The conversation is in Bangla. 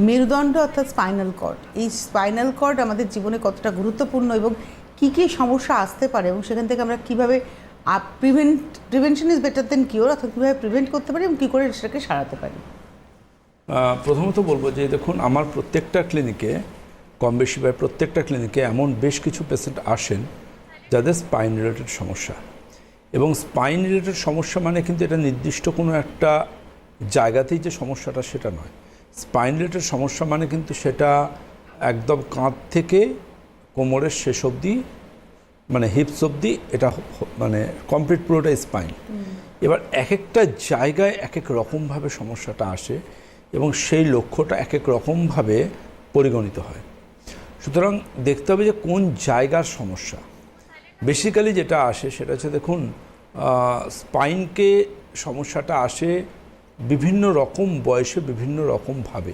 মেরুদণ্ড অর্থাৎ স্পাইনাল কর্ড, এই স্পাইনাল কর্ড আমাদের জীবনে কতটা গুরুত্বপূর্ণ এবং কী কী সমস্যা আসতে পারে এবং সেখান থেকে আমরা কীভাবে prevention is better then cure, অর্থাৎ কীভাবে প্রিভেন্ট করতে পারি এবং কী করে সেটাকে সারাতে পারি। প্রথমত বলবো যে দেখুন, আমার প্রত্যেকটা ক্লিনিকে কম বেশি বা প্রত্যেকটা ক্লিনিকে এমন বেশ কিছু পেশেন্ট আসেন যাদের স্পাইন রিলেটেড সমস্যা। এবং স্পাইন রিলেটেড সমস্যা মানে কিন্তু এটা নির্দিষ্ট কোনো একটা জায়গাতেই যে সমস্যাটা সেটা নয়। স্পাইন রিলেটেড সমস্যা মানে কিন্তু সেটা একদম কাঁধ থেকে কোমরের শেষ অবধি, মানে হিপস অবধি, এটা মানে কমপ্লিট পুরোটাই স্পাইন। এবার এক একটা জায়গায় এক এক রকমভাবে সমস্যাটা আসে এবং সেই লক্ষ্যটা এক এক রকমভাবে পরিগণিত হয়। সুতরাং দেখতে হবে যে কোন জায়গার সমস্যা। বেসিক্যালি যেটা আসে সেটা হচ্ছে, দেখুন, স্পাইনকে সমস্যাটা আসে বিভিন্ন রকম বয়সে বিভিন্ন রকমভাবে।